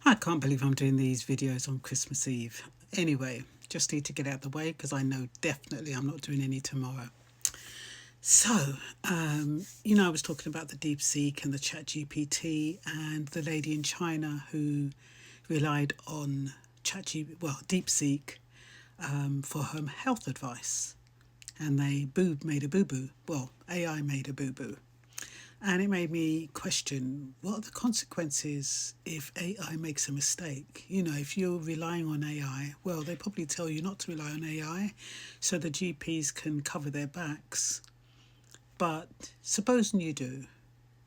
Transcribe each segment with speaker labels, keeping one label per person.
Speaker 1: I can't believe I'm doing these videos on Christmas Eve. Anyway, just need to get out of the way because I know definitely I'm not doing any tomorrow. So, I was talking about the DeepSeek and the ChatGPT and the lady in China who relied on DeepSeek for her health advice. And they made a boo-boo. Well, AI made a boo-boo. And it made me question, what are the consequences if AI makes a mistake? If you're relying on AI, well, they probably tell you not to rely on AI so the GPs can cover their backs. But supposing you do,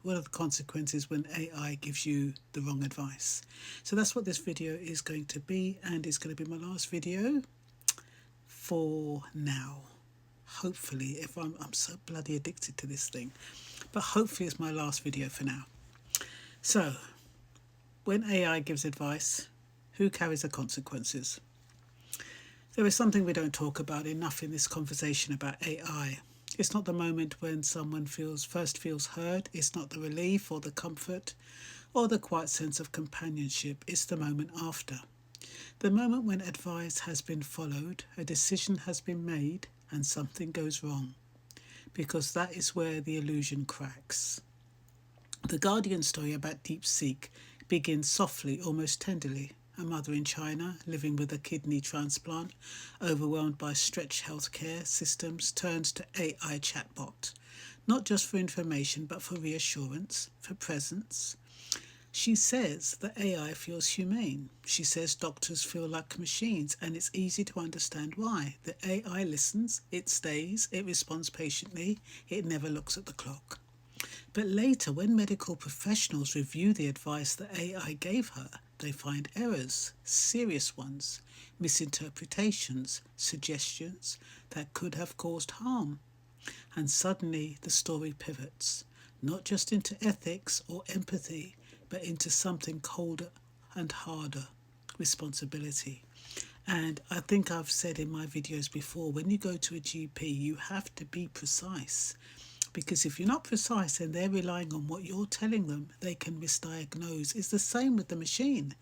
Speaker 1: what are the consequences when AI gives you the wrong advice? So that's what this video is going to be, and it's going to be my last video for now. Hopefully, if I'm so bloody addicted to this thing, but hopefully it's my last video for now. So, when AI gives advice, who carries the consequences? There is something we don't talk about enough in this conversation about AI. It's not the moment when someone first feels heard. It's not the relief or the comfort or the quiet sense of companionship. It's the moment after. The moment when advice has been followed, a decision has been made, and something goes wrong. Because that is where the illusion cracks. The Guardian story about DeepSeek begins softly, almost tenderly. A mother in China, living with a kidney transplant, overwhelmed by stretched healthcare systems, turns to AI chatbot, not just for information, but for reassurance, for presence. She says that AI feels humane. She says doctors feel like machines, and it's easy to understand why. The AI listens, it stays, it responds patiently, it never looks at the clock. But later, when medical professionals review the advice that AI gave her, they find errors, serious ones, misinterpretations, suggestions that could have caused harm. And suddenly the story pivots, not just into ethics or empathy, but into something colder and harder, responsibility. And I think I've said in my videos before, when you go to a GP, you have to be precise. Because if you're not precise and they're relying on what you're telling them, they can misdiagnose. It's the same with the machine.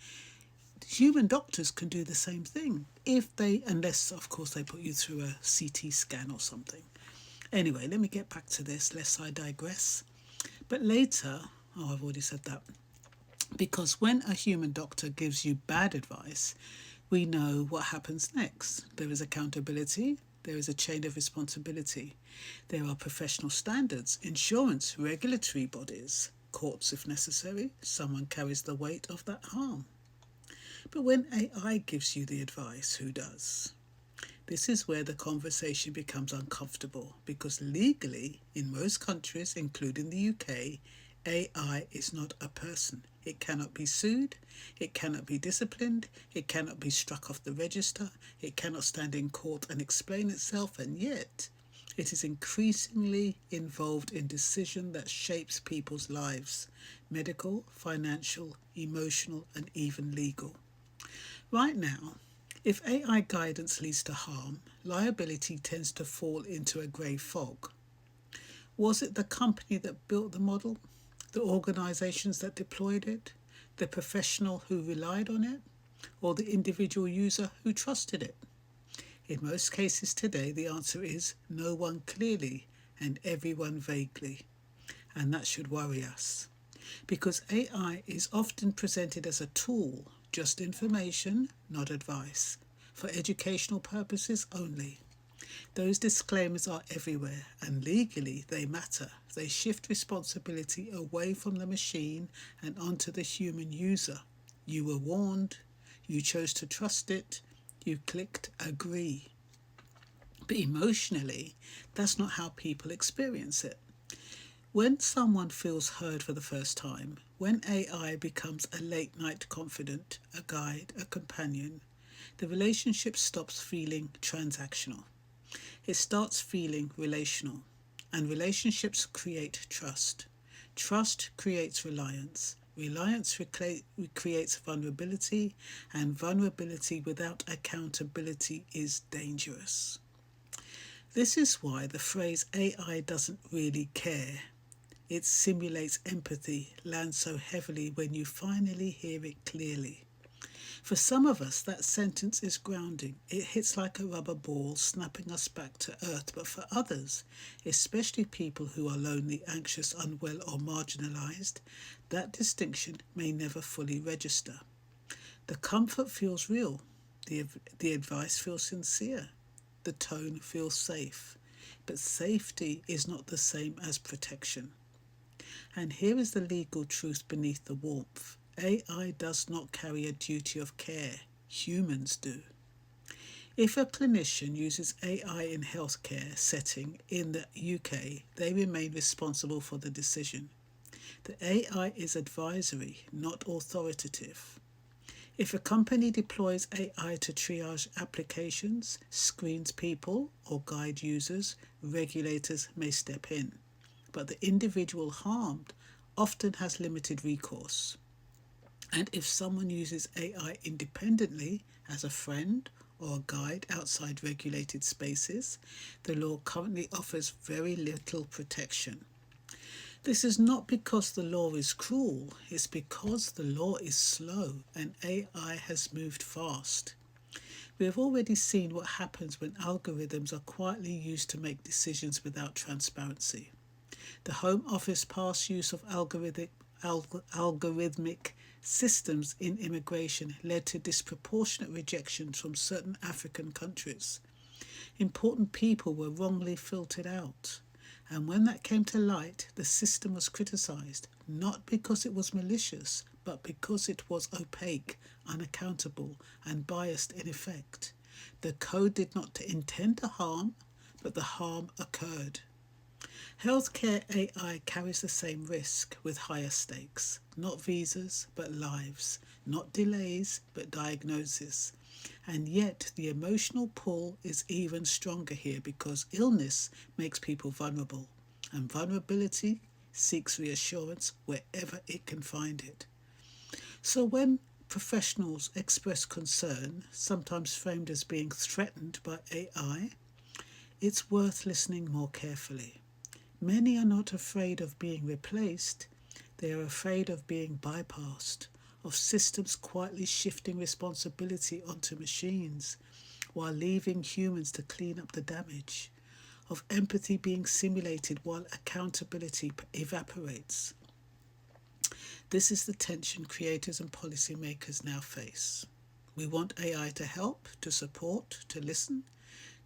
Speaker 1: Human doctors can do the same thing unless of course they put you through a CT scan or something. Anyway, let me get back to this, lest I digress. But later, I've already said that. Because when a human doctor gives you bad advice, we know what happens next. There is accountability, there is a chain of responsibility. There are professional standards, insurance, regulatory bodies, courts if necessary. Someone carries the weight of that harm. But when AI gives you the advice, who does? This is where the conversation becomes uncomfortable, because legally, in most countries, including the UK, AI is not a person. It cannot be sued, it cannot be disciplined, it cannot be struck off the register, it cannot stand in court and explain itself, and yet it is increasingly involved in decision that shapes people's lives, medical, financial, emotional, and even legal. Right now, if AI guidance leads to harm, liability tends to fall into a grey fog. Was it the company that built the model, the organisations that deployed it, the professional who relied on it, or the individual user who trusted it? In most cases today, the answer is no one clearly and everyone vaguely. And that should worry us, because AI is often presented as a tool, just information, not advice, for educational purposes only. Those disclaimers are everywhere, and legally they matter. They shift responsibility away from the machine and onto the human user. You were warned, you chose to trust it, you clicked agree. But emotionally, that's not how people experience it. When someone feels heard for the first time, when AI becomes a late night confidant, a guide, a companion, the relationship stops feeling transactional. It starts feeling relational, and relationships create trust. Trust creates reliance. Reliance creates vulnerability, and vulnerability without accountability is dangerous. This is why the phrase AI doesn't really care, it simulates empathy, lands so heavily when you finally hear it clearly. For some of us, that sentence is grounding. It hits like a rubber ball, snapping us back to earth. But for others, especially people who are lonely, anxious, unwell, or marginalised, that distinction may never fully register. The comfort feels real. The advice feels sincere. The tone feels safe. But safety is not the same as protection. And here is the legal truth beneath the warmth. AI does not carry a duty of care. Humans do. If a clinician uses AI in healthcare setting in the UK, they remain responsible for the decision. The AI is advisory, not authoritative. If a company deploys AI to triage applications, screens people, or guide users, regulators may step in. But the individual harmed often has limited recourse. And if someone uses AI independently as a friend or a guide outside regulated spaces, the law currently offers very little protection. This is not because the law is cruel, it's because the law is slow and AI has moved fast. We have already seen what happens when algorithms are quietly used to make decisions without transparency. The Home Office past use of algorithmic systems in immigration led to disproportionate rejections from certain African countries. Important people were wrongly filtered out. And when that came to light, the system was criticised, not because it was malicious, but because it was opaque, unaccountable, and biased in effect. The code did not intend to harm, but the harm occurred. Healthcare AI carries the same risk with higher stakes. Not visas, but lives. Not delays, but diagnosis. And yet the emotional pull is even stronger here because illness makes people vulnerable. And vulnerability seeks reassurance wherever it can find it. So when professionals express concern, sometimes framed as being threatened by AI, it's worth listening more carefully. Many are not afraid of being replaced, they are afraid of being bypassed, of systems quietly shifting responsibility onto machines while leaving humans to clean up the damage, of empathy being simulated while accountability evaporates. This is the tension creators and policymakers now face. We want AI to help, to support, to listen,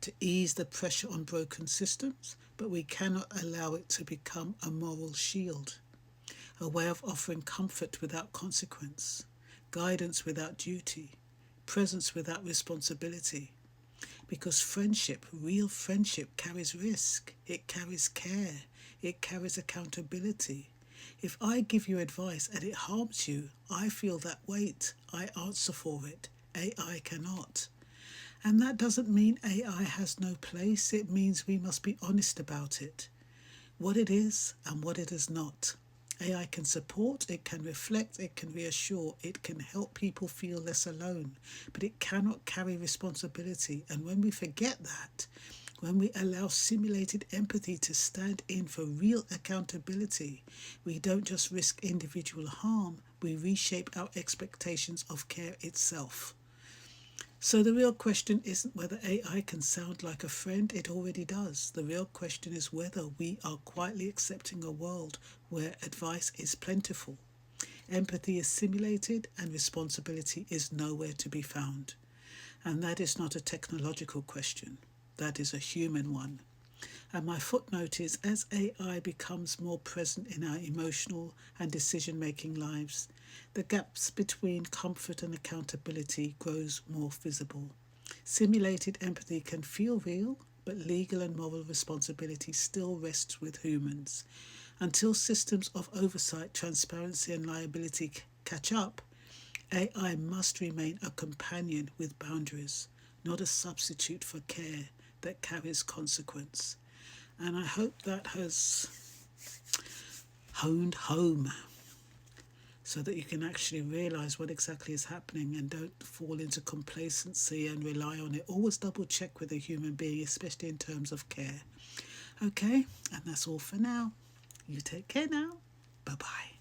Speaker 1: to ease the pressure on broken systems, but we cannot allow it to become a moral shield, a way of offering comfort without consequence, guidance without duty, presence without responsibility. Because friendship, real friendship, carries risk, it carries care, it carries accountability. If I give you advice and it harms you, I feel that weight, I answer for it. AI cannot. And that doesn't mean AI has no place, it means we must be honest about it. What it is and what it is not. AI can support, it can reflect, it can reassure, it can help people feel less alone, but it cannot carry responsibility. And when we forget that, when we allow simulated empathy to stand in for real accountability, we don't just risk individual harm, we reshape our expectations of care itself. So the real question isn't whether AI can sound like a friend, it already does. The real question is whether we are quietly accepting a world where advice is plentiful, empathy is simulated, and responsibility is nowhere to be found. And that is not a technological question, that is a human one. And my footnote is, as AI becomes more present in our emotional and decision-making lives, the gaps between comfort and accountability grows more visible. Simulated empathy can feel real, but legal and moral responsibility still rests with humans. Until systems of oversight, transparency and liability catch up, AI must remain a companion with boundaries, not a substitute for care that carries consequence. And I hope that has honed home so that you can actually realise what exactly is happening and don't fall into complacency and rely on it. Always double check with a human being, especially in terms of care. Okay, and that's all for now. You take care now. Bye-bye.